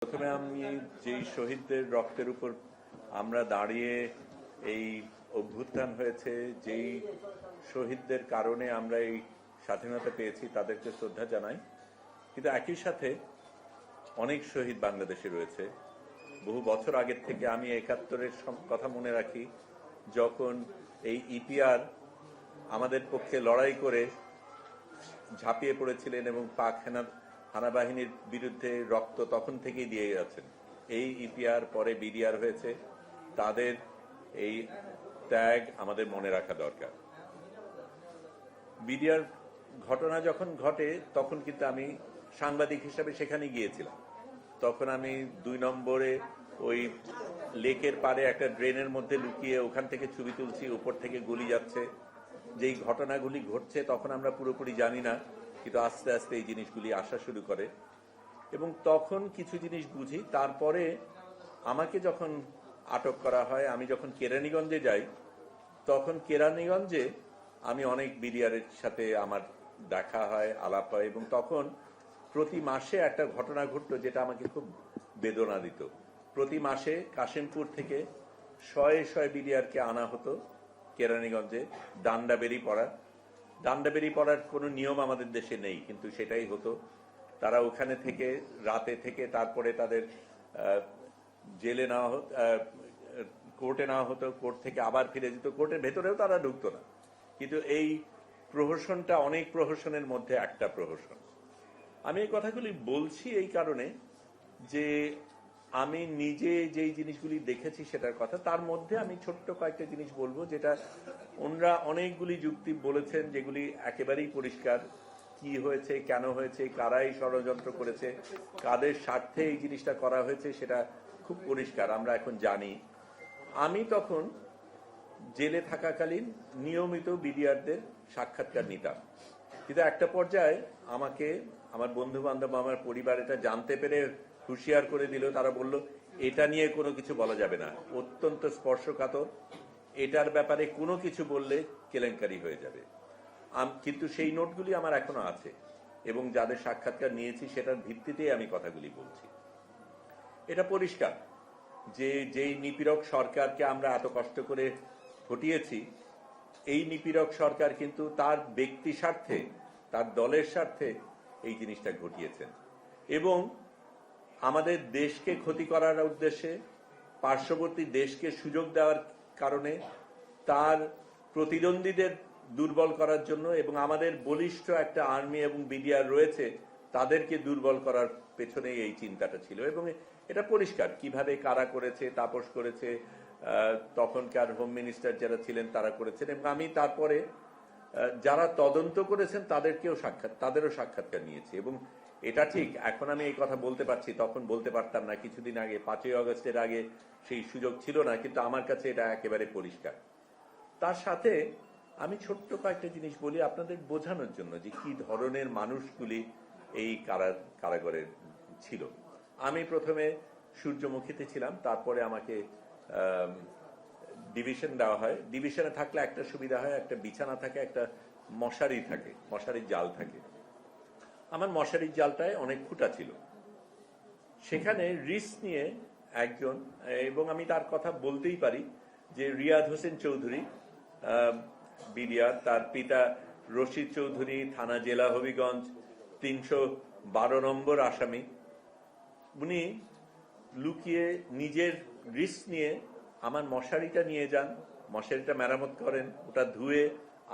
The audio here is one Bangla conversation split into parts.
প্রথমে আমি যেই শহীদদের রক্তের উপর আমরা দাঁড়িয়ে এই অভ্যুত্থান হয়েছে, যেই শহীদদের কারণে আমরা এই স্বাধীনতা পেয়েছি, তাদেরকে শ্রদ্ধা জানাই। কিন্তু একই সাথে অনেক শহীদ বাংলাদেশে রয়েছে। বহু বছর আগের থেকে আমি ৭১-এর কথা মনে রাখি, যখন এই ইপিআর আমাদের পক্ষে লড়াই করে ঝাঁপিয়ে পড়েছিলেন এবং পাক হানাবাহিনীর বিরুদ্ধে রক্ত তখন থেকেই দিয়ে যাচ্ছেন। এই ইপিআর পরে বিডিআর হয়েছে, তাদের এই ত্যাগ আমাদের মনে রাখা দরকার। বিডিআর ঘটনা যখন ঘটে তখন কিন্তু আমি সাংবাদিক হিসাবে সেখানে গিয়েছিলাম। তখন আমি ২ নম্বরে ওই লেকের পাড়ে একটা ড্রেনের মধ্যে লুকিয়ে ওখান থেকে ছবি তুলছি, উপর থেকে গুলি যাচ্ছে। যেই ঘটনাগুলি ঘটছে তখন আমরা পুরোপুরি জানি না, কিন্তু আস্তে আস্তে এই জিনিসগুলি আসা শুরু করে এবং তখন কিছু জিনিস বুঝি। তারপরে আমাকে যখন আটক করা হয়, আমি যখন কেরানীগঞ্জে যাই, তখন কেরানীগঞ্জে আমি অনেক বিডিআরের সাথে আমার দেখা হয়, আলাপ হয় এবং তখন প্রতি মাসে একটা ঘটনা ঘটতো যেটা আমাকে খুব বেদনা দিত। প্রতি মাসে কাশিমপুর থেকে শয়ে শয়ে বিডিআরকে আনা হতো কেরানীগঞ্জে ডান্ডা বেরি পড়ার কোনো নিয়ম আমাদের দেশে নেই, কিন্তু সেটাই হতো। তারা ওখানে থেকে রাতে থেকে তারপরে তাদের জেলে নেওয়া হতো, কোর্টে নেওয়া হতো, কোর্ট থেকে আবার ফিরে যেত। কোর্টের ভেতরেও তারা ঢুকতো না, কিন্তু এই প্রহসনটা অনেক প্রহসনের মধ্যে একটা প্রহসন। আমি এই কথাগুলি বলছি এই কারণে যে আমি নিজে যেই জিনিসগুলি দেখেছি সেটার কথা, তার মধ্যে আমি ছোট্ট কয়েকটা জিনিস বলবো, যেটা ওনারা অনেকগুলি যুক্তি বলেছেন যেগুলি একেবারেই পরিষ্কার। কি হয়েছে, কেন হয়েছে, কারাই ষড়যন্ত্র করেছে, কাদের স্বার্থে এই জিনিসটা করা হয়েছে, সেটা খুব পরিষ্কার, আমরা এখন জানি। আমি তখন জেলে থাকাকালীন নিয়মিত বিডিআরদের সাক্ষাৎকার নিতাম, কিন্তু একটা পর্যায়ে আমাকে আমার বন্ধু বান্ধব, আমার পরিবার এটা জানতে পেরে হুঁশিয়ার করে দিল। তারা বলল, এটা নিয়ে কোনো কিছু বলা যাবে না, অত্যন্ত স্পর্শকাতর, এটার ব্যাপারে কোনো কিছু বললে কেলেঙ্কারি হয়ে যাবে। কিন্তু সেই নোটগুলি আমার এখনো আছে এবং যাদের সাক্ষাৎকার নিয়েছি সেটার ভিত্তিতেই আমি কথাগুলি বলছি। এটা পরিষ্কার যে যেই নিপীড়ক সরকারকে আমরা এত কষ্ট করে হটিয়েছি, এই নিপীড়ক সরকার কিন্তু তার ব্যক্তি স্বার্থে, তার দলের স্বার্থে এই জিনিসটা ঘটিয়েছেন এবং আমাদের দেশকে ক্ষতি করার উদ্দেশ্যে, পার্শ্ববর্তী দেশকে সুযোগ দেওয়ার কারণে, তার প্রতিদ্বন্দ্বীদের দুর্বল করার জন্য এবং আমাদের বলিষ্ঠ একটা আর্মি এবং বিডিআর রয়েছে, তাদেরকে দুর্বল করার পেছনেই এই চিন্তাটা ছিল। এবং এটা পরিষ্কার কিভাবে কারা করেছে, তাপস করেছে, তখনকার হোম মিনিস্টার যারা ছিলেন তারা করেছেন এবং আমি তারপরে যারা তদন্ত করেছেন তাদেরও সাক্ষাৎকার নিয়েছি। এবং এটা ঠিক, এখন আমি এই কথা বলতে পারছি, তখন বলতে পারতাম না। কিছুদিন আগে ৫ই আগস্টের আগে সেই সুযোগ ছিল না, কিন্তু আমার কাছে এটা একেবারে পরিষ্কার। তার সাথে আমি ছোট্ট কয়েকটা জিনিস বলি আপনাদের বোঝানোর জন্য যে কি ধরনের মানুষগুলি এই কারাগারে ছিল। আমি প্রথমে সূর্যমুখীতে ছিলাম, তারপরে আমাকে ডিভিশন দেওয়া হয়। ডিভিশনে থাকলে একটা সুবিধা হয়, একটা বিছানা থাকে, একটা মশারি থাকে, মশারির জাল থাকে। আমার মশারির জালটায় অনেক ফুটা ছিল। সেখানে রিস্ক নিয়ে একজন, এবং আমি তার কথা বলতেই পারি, যে রিয়াদ হোসেন চৌধুরী বিডিআর, তার পিতা রশিদ চৌধুরী, থানা জেলা হবিগঞ্জ, ৩১২ নম্বর আসামি। উনি লুকিয়ে নিজের রিস্ক নিয়ে আমার মশারিটা নিয়ে যান, মশারিটা মেরামত করেন, ওটা ধুয়ে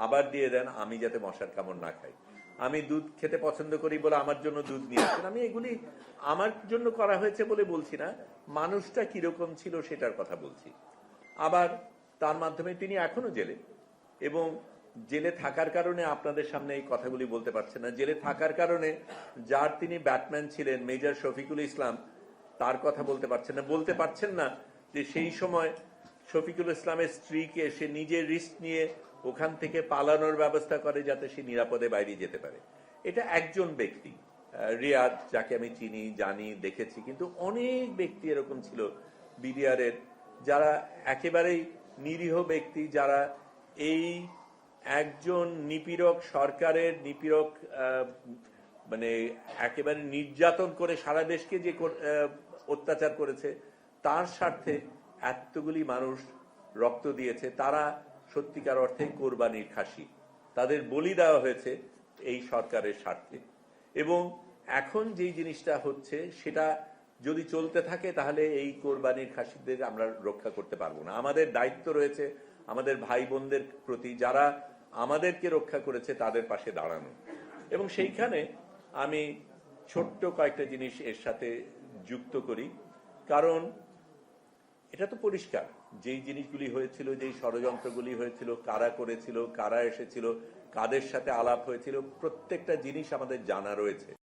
আবার দিয়ে দেন, আমি যাতে মশার কামড় না খাই। আমি দুধ খেতে পছন্দ করি বলে আমার জন্য দুধ নিয়ে আসেন। আমি এগুলি আমার জন্য করা হয়েছে বলে বলছি না, মানুষটা কিরকম ছিল সেটার কথা বলছি। আবার তার মাধ্যমে তিনি এখনো জেলে, এবং জেলে থাকার কারণে আপনাদের সামনে এই কথাগুলি বলতে পারছেন না। জেলে থাকার কারণে যার তিনি ব্যাটম্যান ছিলেন, মেজর শফিকুল ইসলাম, তার কথা বলতে পারছেন না যে সেই সময় শফিকুল ইসলামের স্ত্রীকে সে নিজের রিস্ক নিয়ে ওখান থেকে পালানোর ব্যবস্থা করে যাতে সে নিরাপদে বাইরে যেতে পারে। এটা একজন ব্যক্তি, রিয়াদ, যাকে আমি চিনি, জানি, দেখেছি, কিন্তু অনেক ব্যক্তি এরকম ছিল বিডিআরের যারা একেবারেই নিরীহ ব্যক্তি, যারা এই একজন নিপীড়ক সরকারের মানে একেবারে নির্যাতন করে সারা দেশকে যে অত্যাচার করেছে, তার স্বার্থে এতগুলি মানুষ রক্ত দিয়েছে, তারা সত্যিকার অর্থে কোরবানির খাসি, তাদের বলি দেওয়া হয়েছে এই সরকারের স্বার্থে। এবং এখন যেই জিনিসটা হচ্ছে সেটা যদি চলতে থাকে তাহলে এই কোরবানির খাসিদের আমরা রক্ষা করতে পারবো না। আমাদের দায়িত্ব রয়েছে আমাদের ভাই বোনদের প্রতি, যারা আমাদেরকে রক্ষা করেছে তাদের পাশে দাঁড়ানো। এবং সেইখানে আমি ছোট্ট কয়েকটা জিনিস এর সাথে যুক্ত করি, কারণ এটা তো পরিষ্কার যেই জিনিসগুলি হয়েছিল, যেই ষড়যন্ত্রগুলি হয়েছিল, কারা করেছিল, কারা এসেছিল, কাদের সাথে আলাপ হয়েছিল, প্রত্যেকটা জিনিস আমাদের জানা রয়েছে।